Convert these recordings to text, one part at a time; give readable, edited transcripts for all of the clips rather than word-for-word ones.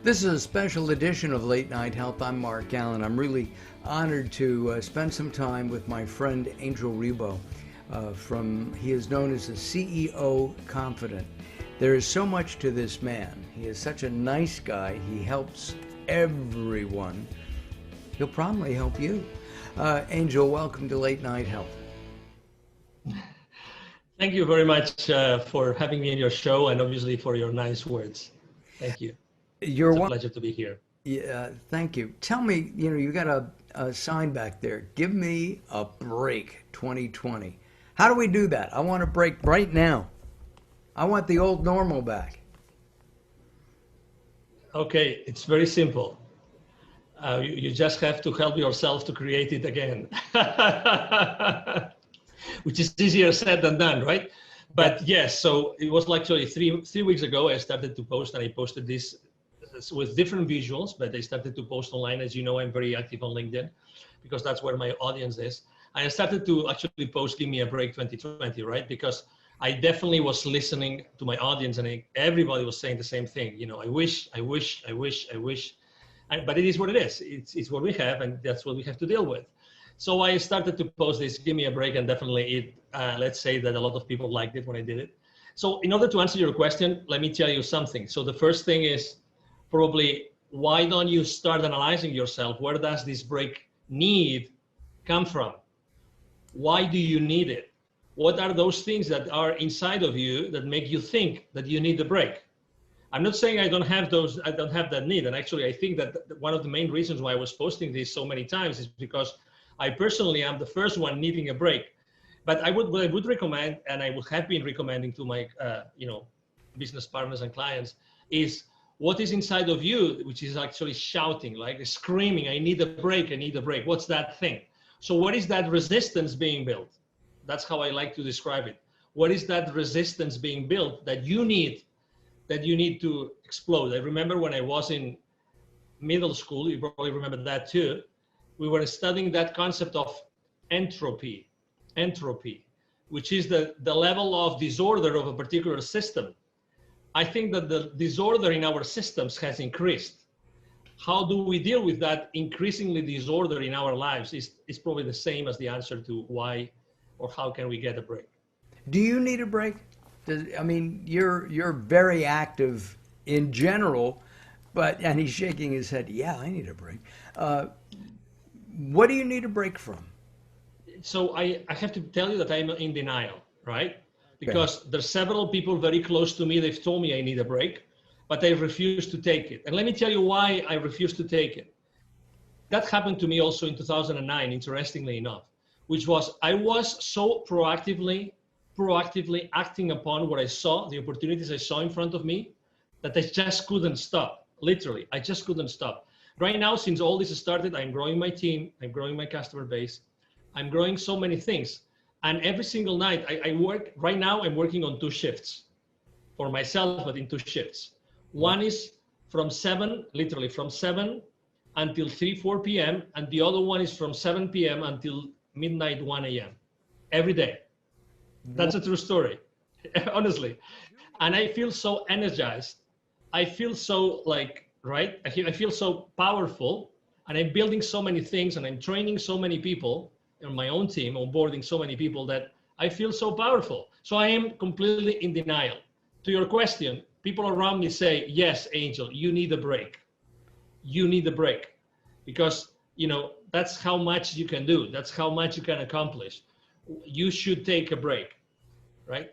This is a special edition of Late Night Health. I'm Mark Allen. I'm really honored to spend some time with my friend Angel Ribo. He is known as the CEO Confidant. There is so much to this man. He is such a nice guy. He helps everyone. He'll probably help you. Angel, welcome to Late Night Health. Thank you very much for having me in your show and obviously for your nice words. Thank you. It's a pleasure to be here. Yeah, thank you. Tell me, you got a sign back there. Give me a break 2020. How do we do that? I want a break right now. I want the old normal back. Okay, it's very simple. You just have to help yourself to create it again, which is easier said than done, right? But yes, so it was actually three weeks ago I started to post, and I posted this with different visuals, but I started to post online. As you know, I'm very active on LinkedIn because that's where my audience is. I started to actually post "Give Me a Break 2020," right? Because I definitely was listening to my audience, and everybody was saying the same thing. I wish. But it is what it is. It's what we have, and that's what we have to deal with. So I started to post this "Give Me a Break," and definitely let's say that a lot of people liked it when I did it. So in order to answer your question, let me tell you something. So the first thing is probably, why don't you start analyzing yourself? Where does this break need come from? Why do you need it? What are those things that are inside of you that make you think that you need the break? I'm not saying I don't have that need. And actually, I think that one of the main reasons why I was posting this so many times is because I personally am the first one needing a break. But what I would recommend, and I would have been recommending to my business partners and clients, is what is inside of you, which is actually shouting, like screaming, I need a break, I need a break. What's that thing? So what is that resistance being built? That's how I like to describe it. What is that resistance being built that you need to explode? I remember when I was in middle school, you probably remember that too, we were studying that concept of entropy, which is the level of disorder of a particular system. I think that the disorder in our systems has increased. How do we deal with that increasingly disorder in our lives is probably the same as the answer to why or how can we get a break. Do you need a break? You're very active in general, and he's shaking his head. Yeah, I need a break. What do you need a break from? So I have to tell you that I'm in denial, right? Because there's several people very close to me, they've told me I need a break, but I refuse to take it. And let me tell you why I refuse to take it. That happened to me also in 2009, interestingly enough, which was I was so proactively acting upon what I saw, the opportunities I saw in front of me, that I just couldn't stop. Literally, I just couldn't stop. Right now, since all this started, I'm growing my team, I'm growing my customer base, I'm growing so many things. And every single night I work, right now I'm working on 2 shifts for myself, but in 2 shifts. One is from 7 until 4 p.m. And the other one is from 7 p.m. until midnight, 1 a.m. every day. That's a true story, honestly. And I feel so energized. I feel so right? I feel so powerful, and I'm building so many things, and I'm training so many people on my own team, onboarding so many people that I feel so powerful. So I am completely in denial. To your question, people around me say, yes, Angel, you need a break. You need a break because, that's how much you can do. That's how much you can accomplish. You should take a break, right?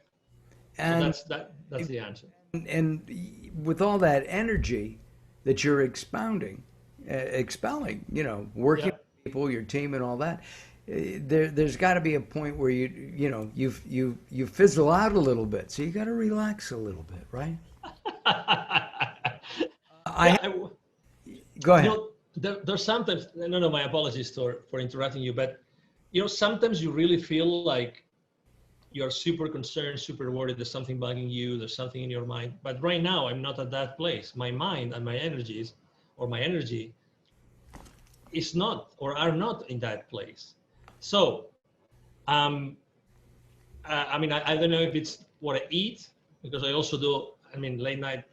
And so that's the answer. And with all that energy that you're expelling, working with people, your team, and all that, there's got to be a point where you fizzle out a little bit. So you got to relax a little bit, right? Go ahead. There's sometimes, no, my apologies for interrupting you, but sometimes you really feel like you're super concerned, super worried, there's something bugging you, there's something in your mind. But right now, I'm not at that place. My mind and my energy is not or are not in that place. So, I don't know if it's what I eat, because I also do, late night,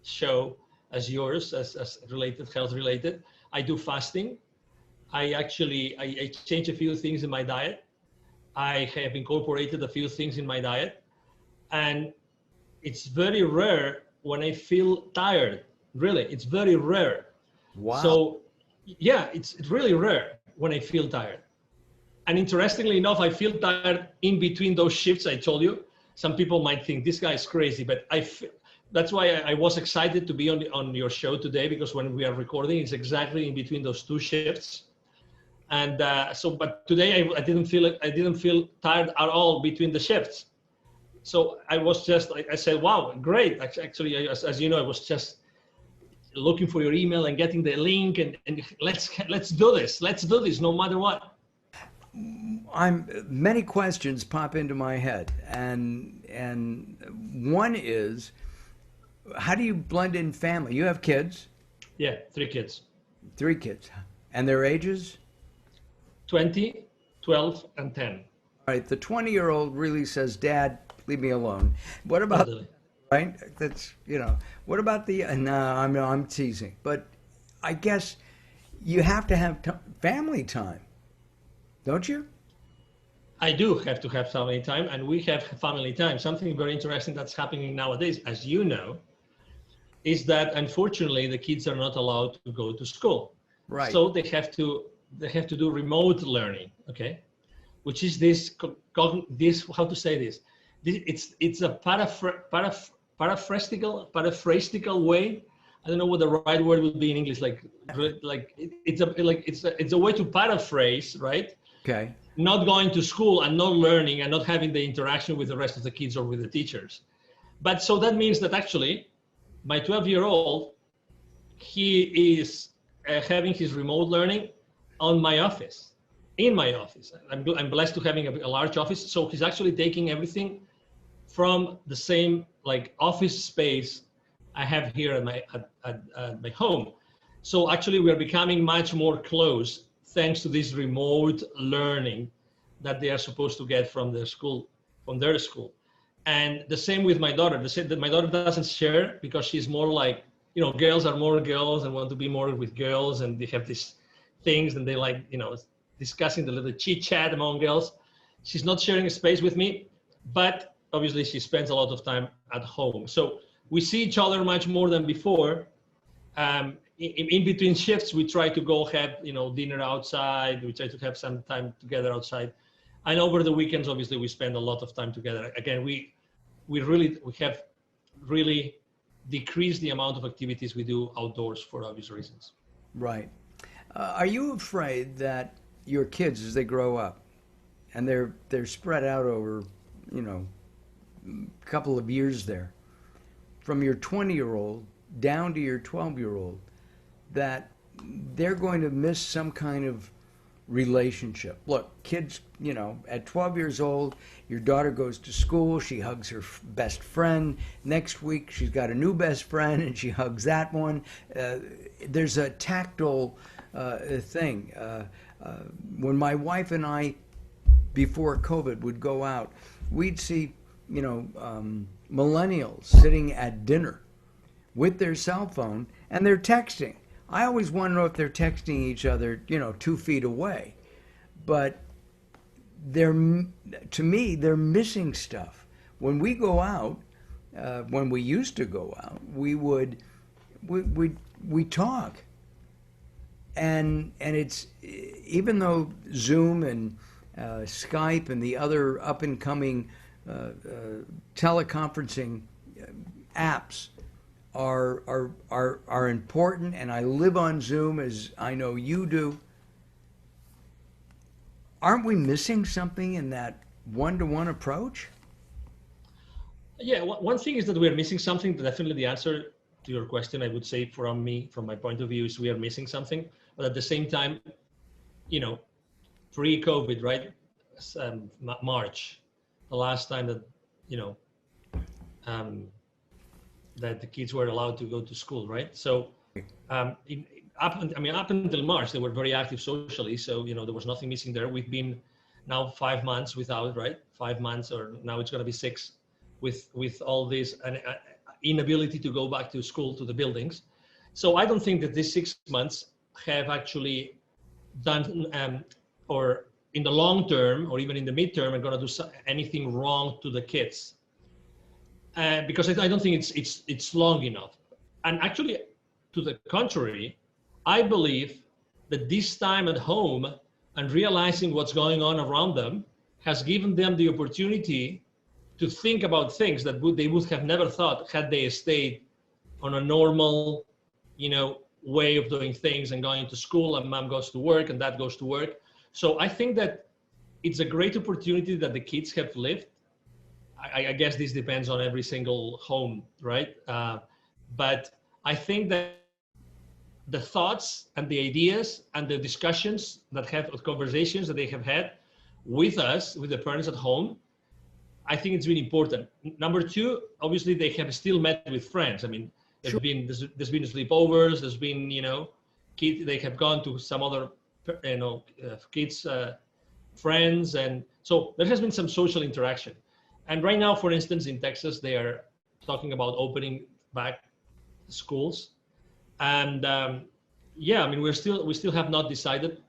show as yours, as related, health related. I do fasting. I change a few things in my diet. I have incorporated a few things in my diet, and it's very rare when I feel tired. Really, it's very rare. Wow. So yeah, it's really rare when I feel tired. And interestingly enough, I feel tired in between those shifts I told you. Some people might think this guy is crazy, but that's why I was excited to be on your show today, because when we are recording, it's exactly in between those two shifts. And but today I didn't feel it. I didn't feel tired at all between the shifts. So I was just, I said, wow, great. Actually, as you know, I was just looking for your email and getting the link, and let's do this. Let's do this no matter what. Many questions pop into my head, and one is, how do you blend in family? You have kids, Yeah, 3 kids, 3 kids, and their ages? 20, 12, and 10. All right, the 20-year-old really says, "Dad, leave me alone." What about, Totally. right? That's, what about the, no, I'm teasing, but I guess you have to have family time, don't you? I do have to have family time, and we have family time. Something very interesting that's happening nowadays, as you know, is that unfortunately the kids are not allowed to go to school. Right. So they have to do remote learning, okay? Which is this how to say this? It's a paraphrasetical way. I don't know what the right word would be in English. It's a way to paraphrase, right? Okay. Not going to school and not learning and not having the interaction with the rest of the kids or with the teachers. But so that means that actually my 12-year-old, he is having his remote learning on my office, in my office. I'm blessed to having a large office. So he's actually taking everything from the same like office space I have here at my home. So actually we are becoming much more close thanks to this remote learning that they are supposed to get from their school. And the same with my daughter. My daughter doesn't share because she's more like, girls are more girls and want to be more with girls, and they have these things and they like, discussing the little chit chat among girls. She's not sharing a space with me, but obviously she spends a lot of time at home. So we see each other much more than before. In between shifts, we try to go have, dinner outside. We try to have some time together outside. And over the weekends, obviously, we spend a lot of time together. Again, we have really decreased the amount of activities we do outdoors for obvious reasons. Right. Are you afraid that your kids, as they grow up, and they're spread out over, a couple of years there, from your 20-year-old down to your 12-year-old, that they're going to miss some kind of relationship? Look, kids, at 12 years old, your daughter goes to school, she hugs her best friend. Next week, she's got a new best friend, and she hugs that one. There's a tactile thing. When my wife and I, before COVID, would go out, we'd see, millennials sitting at dinner with their cell phone, and they're texting. I always want to know if they're texting each other, 2 feet away. But to me, they're missing stuff. When we go out, when we used to go out, we talk. And it's, even though Zoom and Skype and the other up and coming teleconferencing apps are important, and I live on Zoom, as I know you do. Aren't we missing something in that one-to-one approach? Yeah, one thing is that we are missing something. Definitely the answer to your question, I would say from my point of view, is we are missing something. But at the same time, pre-COVID, right? March, the last time that, that the kids were allowed to go to school, right? So up until March, they were very active socially. So, there was nothing missing there. We've been now 5 months without, right? 5 months, or now it's going to be 6, with all this inability to go back to school, to the buildings. So I don't think that these 6 months have actually done, or in the long term, or even in the midterm, are going to do anything wrong to the kids. Because I don't think it's long enough. And actually, to the contrary, I believe that this time at home and realizing what's going on around them has given them the opportunity to think about things that they would have never thought had they stayed on a normal, way of doing things and going to school, and mom goes to work and dad goes to work. So I think that it's a great opportunity that the kids have lived. I guess this depends on every single home, right? But I think that the thoughts and the ideas and the discussions conversations that they have had with us, with the parents at home, I think it's really important. Number two, obviously they have still met with friends. I mean, there's been sleepovers, there's been, kids, they have gone to some other, kids, friends. And so there has been some social interaction. And right now, for instance, in Texas, they are talking about opening back schools. And yeah, I mean, we still have not decided.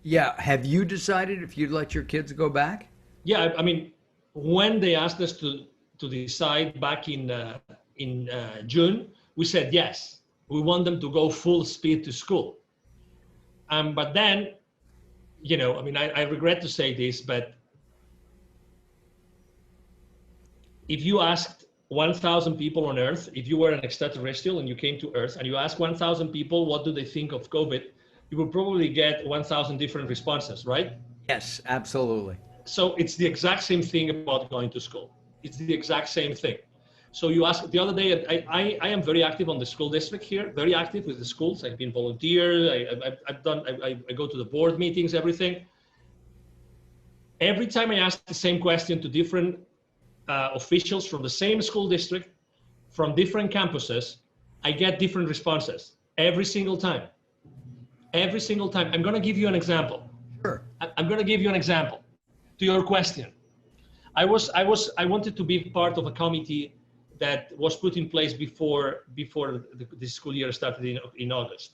Yeah. Have you decided if you'd let your kids go back? Yeah, I mean, when they asked us to decide back in June, we said yes. We want them to go full speed to school. But then, I mean, I regret to say this, but if you asked 1,000 people on Earth, if you were an extraterrestrial and you came to Earth and you asked 1,000 people what do they think of COVID, you would probably get 1,000 different responses, right? Yes, absolutely. So it's the exact same thing about going to school. It's the exact same thing. So you asked the other day, I am very active on the school district here, very active with the schools. I've been volunteer. I go to the board meetings, everything. Every time I ask the same question to different officials from the same school district, from different campuses, I get different responses every single time. Every single time. I'm going to give you an example. Sure. I'm going to give you an example to your question. I wanted to be part of a committee that was put in place before the school year started in August.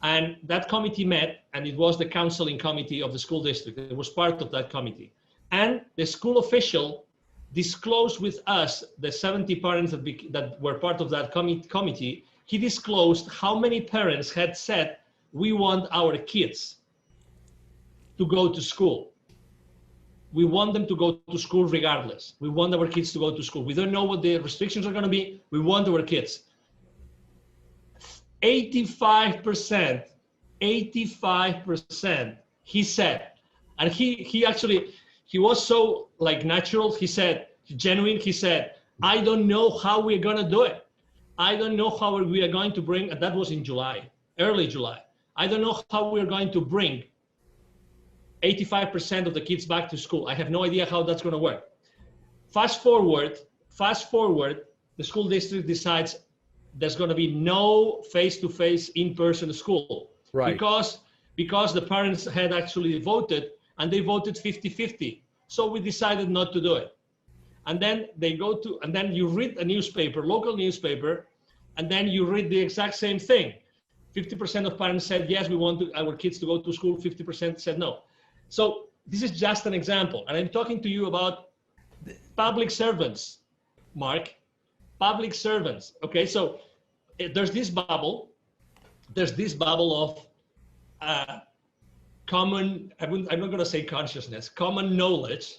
And that committee met, and it was the counseling committee of the school district. It was part of that committee. And the school official disclosed with us, the 70 parents that were part of that committee, he disclosed how many parents had said, we want our kids to go to school. We want them to go to school regardless. We want our kids to go to school. We don't know what the restrictions are going to be. We want our kids. 85%, he said, and he was so natural. He said, genuine. He said, I don't know how we're going to do it. I don't know how we are going to bring, and that was in July, early July. I don't know how we're going to bring 85% of the kids back to school. I have no idea how that's going to work. Fast forward, the school district decides there's going to be no face-to-face in-person school. Right. Because the parents had actually voted, and they voted 50-50. So we decided not to do it. And then and then you read a newspaper, local newspaper, and then you read the exact same thing. 50% of parents said, yes, we want our kids to go to school. 50% said no. So this is just an example. And I'm talking to you about public servants, Mark, public servants. Okay, so there's this bubble of common, I'm not going to say consciousness, common knowledge,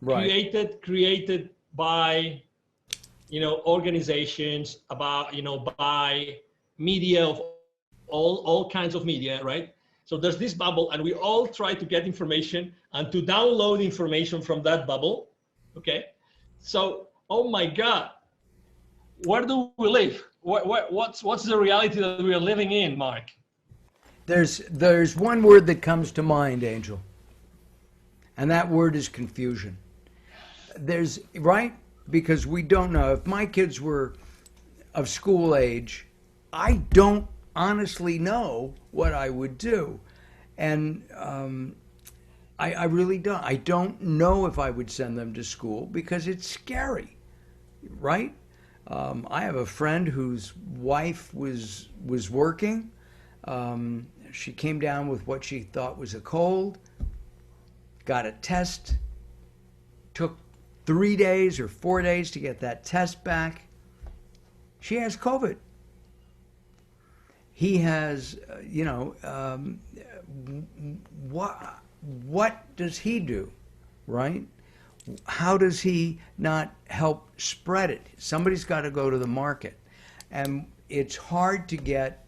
right, created by, organizations, by media of all kinds of media, right? So there's this bubble, and we all try to get information and to download information from that bubble, okay? So, oh my God, where do we live? What's the reality that we are living in, Mark? There's one word that comes to mind, Angel, and that word is confusion. Right? Because we don't know. If my kids were of school age, I don't honestly know what I would do. And I really don't. I don't know if I would send them to school because it's scary, right? I have a friend whose wife was working. She came down with what she thought was a cold, got a test, took 3 days or 4 days to get that test back. She has COVID. He has, what does he do, right? How does he not help spread it? Somebody's got to go to the market. And it's hard to get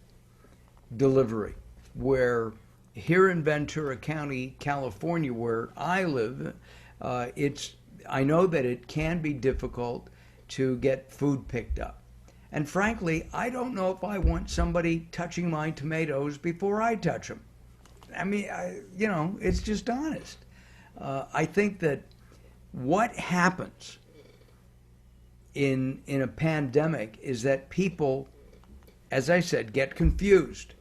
delivery. Where here in Ventura County, California, where I live, I know that it can be difficult to get food picked up. And frankly, I don't know if I want somebody touching my tomatoes before I touch them. I mean, it's just honest. I think that what happens in a pandemic is that people, as I said, get confused.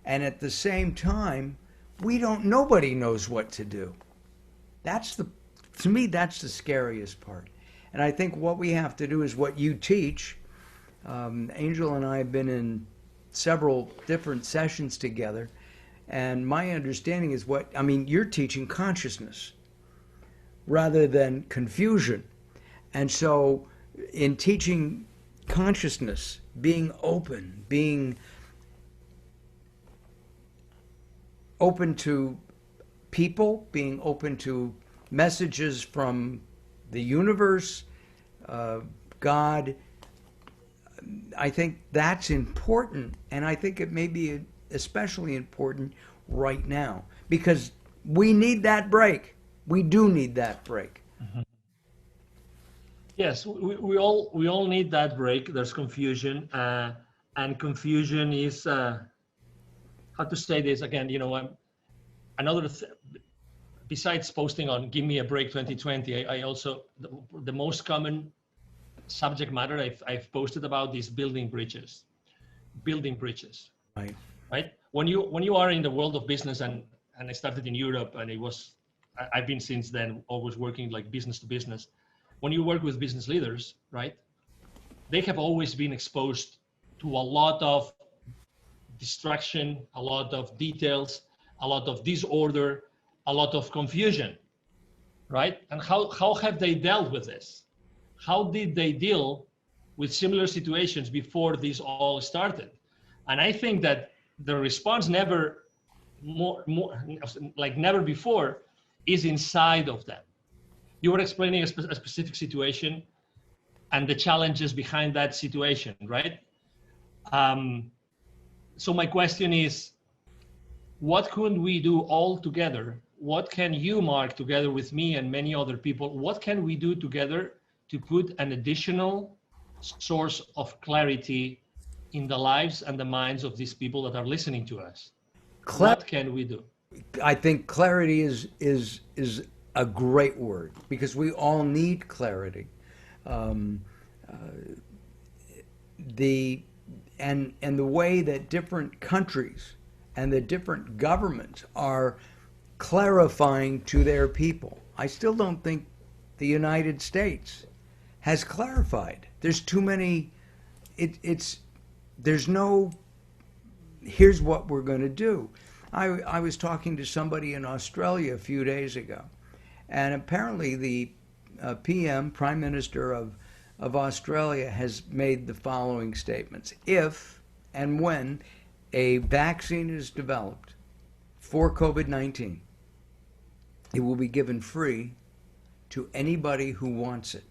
And at the same time, nobody knows what to do. To me, that's the scariest part. And I think what we have to do is what you teach. Angel and I have been in several different sessions together. And my understanding is you're teaching consciousness rather than confusion. And so in teaching consciousness, being open to people, being open to messages from the universe, God, I think that's important. And I think it may be especially important right now because we need that break. We do need that break. Mm-hmm. Yes, we all need that break. There's confusion, and confusion is how to say this again. Besides posting on "Give Me a Break 2020," I also the most common subject matter I've posted about is building bridges. Right. When you are in the world of business, and I started in Europe, and I've been since then always working like business to business. When you work with business leaders, right, they have always been exposed to a lot of distraction, a lot of details, a lot of disorder, a lot of confusion, right? And how have they dealt with this? How did they deal with similar situations before this all started? And I think that the response never before is inside of them. You were explaining a specific situation and the challenges behind that situation, right? So my question is, what could we do all together? What can you, Mark, together with me and many other people, what can we do together to put an additional source of clarity in the lives and the minds of these people that are listening to us? What can we do? I think clarity is a great word because we all need clarity. The way that different countries and the different governments are clarifying to their people. I still don't think the United States has clarified. There's too many. There's no. Here's what we're going to do. I was talking to somebody in Australia a few days ago, and apparently the PM, Prime Minister of Australia, has made the following statements. If and when a vaccine is developed for COVID-19, it will be given free to anybody who wants it.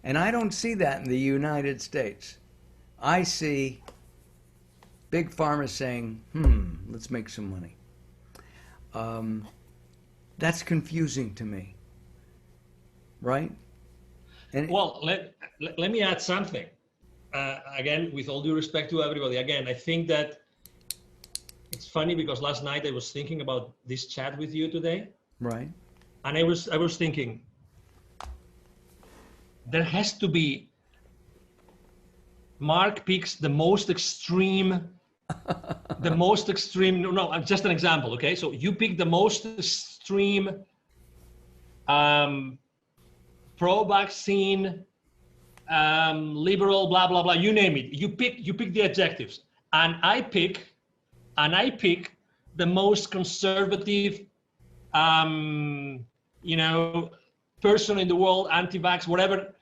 And I don't see that in the United States. I see Big Pharma saying, let's make some money. That's confusing to me, right? And well, let me add something. Again, with all due respect to everybody, again, I think that it's funny because last night I was thinking about this chat with you today. Right. And I was thinking, there has to be, Mark picks the most extreme, no, just an example, okay? So you pick the most extreme pro-vaccine liberal, blah blah blah. You name it. You pick the adjectives, and I pick the most conservative, you know, person in the world, anti-vax, whatever,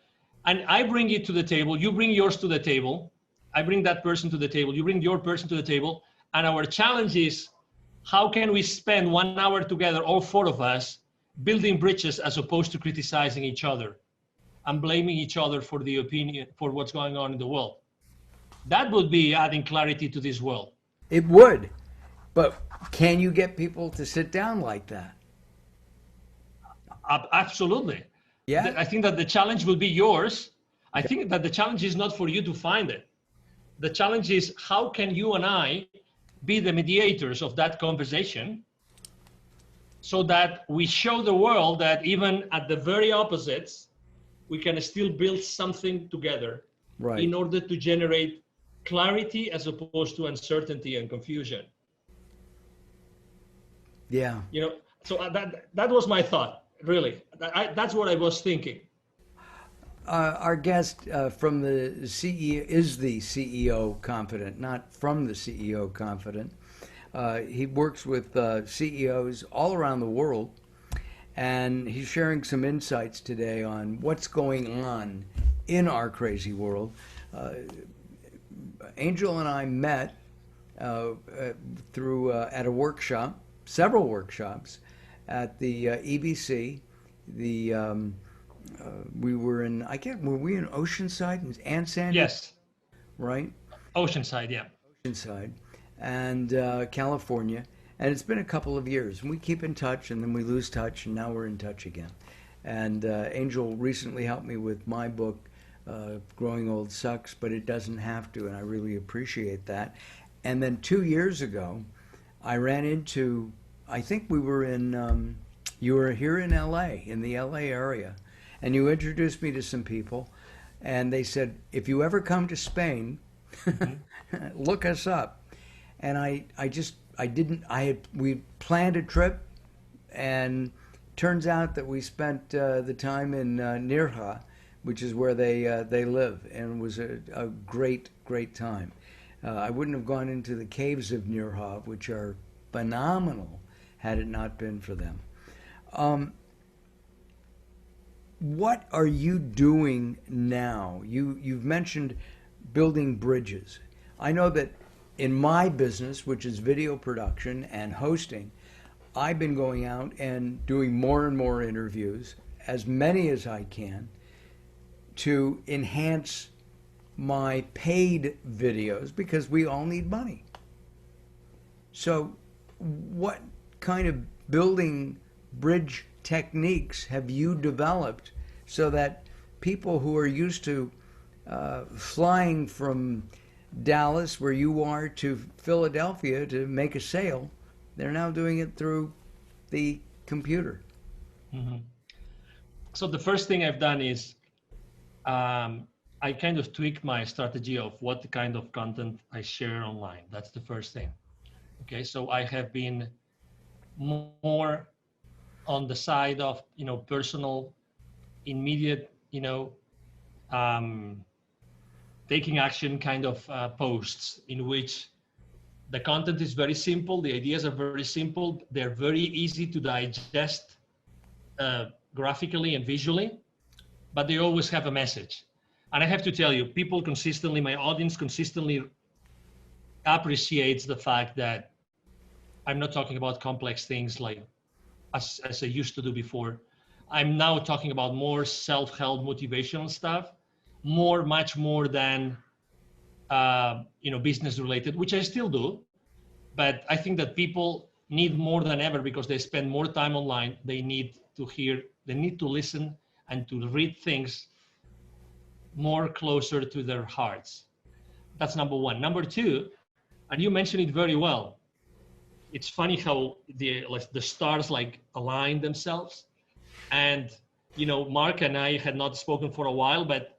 and I bring it to the table. You bring yours to the table. I bring that person to the table. You bring your person to the table, and our challenge is, how can we spend 1 hour together, all four of us, building bridges as opposed to criticizing each other and blaming each other for the opinion, for what's going on in the world. That would be adding clarity to this world. It would. But can you get people to sit down like that? Absolutely. Yeah. I think that the challenge will be yours. I think that the challenge is not for you to find it. The challenge is, how can you and I be the mediators of that conversation so that we show the world that even at the very opposites, we can still build something together, right, in order to generate clarity as opposed to uncertainty and confusion. Yeah. You know, so that was my thought, really. That's what I was thinking. Our guest from the CEO is the CEO Confidant, not from the CEO Confidant. He works with CEOs all around the world, and he's sharing some insights today on what's going on in our crazy world. Angel and I met through at a workshop, several workshops at the EBC. We were in, were we in Oceanside and Sandy? Yes. Right? Oceanside, yeah. Oceanside and California. And it's been a couple of years. And we keep in touch, and then we lose touch, and now we're in touch again. And Angel recently helped me with my book, Growing Old Sucks, but it doesn't have to, and I really appreciate that. And then 2 years ago, I ran into, I think we were in, you were here in LA, in the LA area, and you introduced me to some people, and they said, if you ever come to Spain, look us up. And we planned a trip, and turns out that we spent the time in Nirja, which is where they live, and it was a great time. I wouldn't have gone into the caves of Nirja, which are phenomenal, had it not been for them. What are you doing now? You've mentioned building bridges. I know that in my business, which is video production and hosting, I've been going out and doing more and more interviews, as many as I can, to enhance my paid videos, because we all need money. So what kind of building bridge techniques have you developed so that people who are used to flying from Dallas, where you are, to Philadelphia to make a sale, they're now doing it through the computer? Mm-hmm. So the first thing I've done is I kind of tweak my strategy of what kind of content I share online. That's the first thing. Okay, so I have been more on the side of, personal, immediate, taking action kind of posts, in which the content is very simple, the ideas are very simple, they're very easy to digest graphically and visually, but they always have a message. And I have to tell you, people consistently, my audience consistently appreciates the fact that I'm not talking about complex things like as I used to do before. I'm now talking about more self-help motivational stuff, much more than business related, which I still do. But I think that people need more than ever, because they spend more time online. They need to hear, they need to listen and to read things more closer to their hearts. That's number one. Number two, and you mentioned it very well, it's funny how the stars align themselves. And, Mark and I had not spoken for a while, but,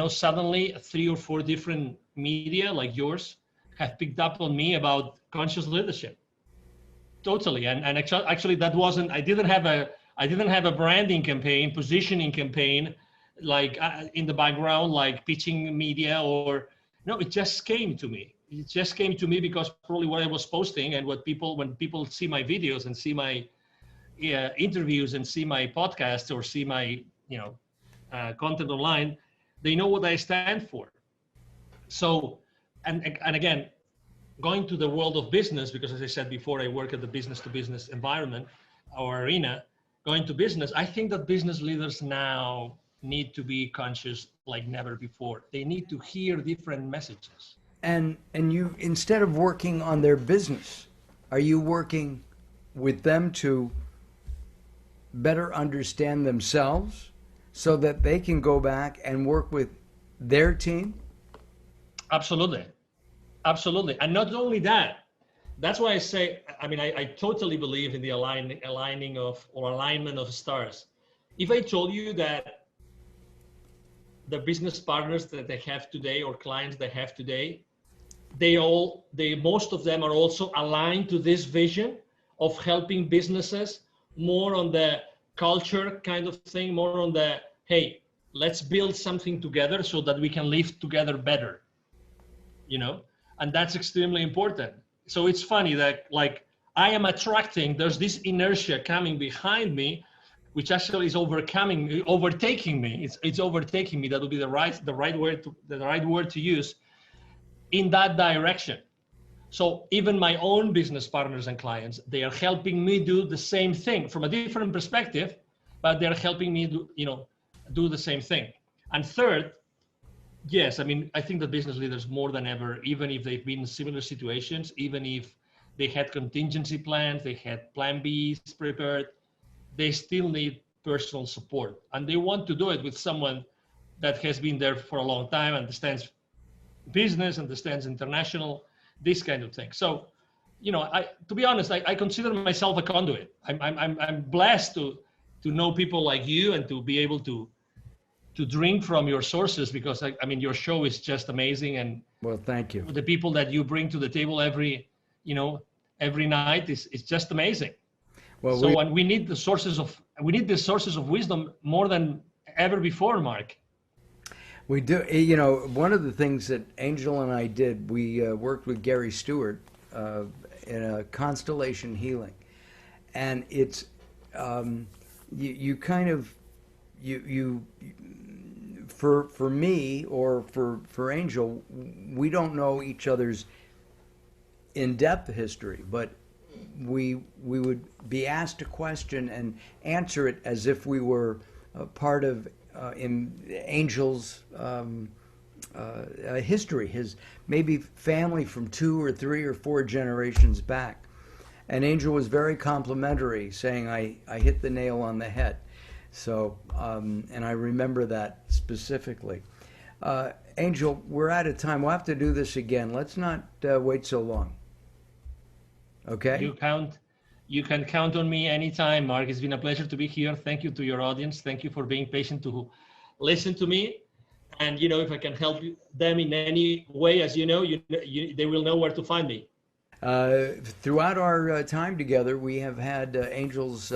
suddenly 3 or 4 different media like yours have picked up on me about conscious leadership. Totally. And actually that wasn't, I didn't have a branding campaign, positioning campaign like in the background, like pitching media, or no, it just came to me. It just came to me because probably what I was posting and when people see my videos and see my interviews and see my podcasts or see my content online, they know what I stand for. So, and again, going to the world of business, because as I said before, I work at the business to business environment or arena. Going to business, I think that business leaders now need to be conscious like never before. They need to hear different messages. And you, instead of working on their business, are you working with them to better understand themselves so that they can go back and work with their team? Absolutely. Absolutely. And not only that, that's why I say, I mean, I totally believe in the alignment of stars. If I told you that the business partners that they have today or clients they have today, most of them are also aligned to this vision of helping businesses more on the culture kind of thing, more on the, hey, let's build something together so that we can live together better, and that's extremely important. So it's funny that like I am attracting, there's this inertia coming behind me, which actually is overtaking me. It's overtaking me. That would be the right word to use, in that direction. So even my own business partners and clients, they are helping me do the same thing from a different perspective, but they're helping me do the same thing. And third, yes, I mean, I think that business leaders more than ever, even if they've been in similar situations, even if they had contingency plans, they had plan Bs prepared, they still need personal support. And they want to do it with someone that has been there for a long time, understands business, understands international, this kind of thing. So, to be honest, I consider myself a conduit. I'm blessed to know people like you and to be able to drink from your sources, because I mean your show is just amazing, and well, thank you. The people that you bring to the table every night is just amazing. Well, so and we need the sources of wisdom more than ever before, Mark. We do. One of the things that Angel and I did, we worked with Gary Stewart in a constellation healing, and it's you kind of for me or for Angel, we don't know each other's in-depth history, but we would be asked a question and answer it as if we were part of in Angel's history, his maybe family from 2 or 3 or 4 generations back. And Angel was very complimentary, saying I hit the nail on the head. So, and I remember that specifically. Angel, we're out of time. We'll have to do this again. Let's not wait so long. Okay? You can count on me anytime, Mark. It's been a pleasure to be here. Thank you to your audience. Thank you for being patient to listen to me. And, if I can help them in any way, as they will know where to find me. Throughout our time together, we have had Angel's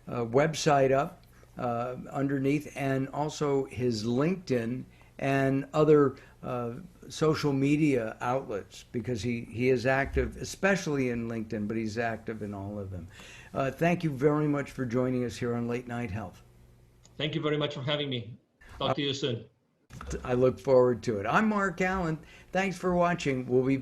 website up underneath, and also his LinkedIn and other social media outlets, because he is active, especially in LinkedIn, but he's active in all of them. Thank you very much for joining us here on Late Night Health. Thank you very much for having me. Talk to you soon. I look forward to it. I'm Mark Allen. Thanks for watching. We'll be back.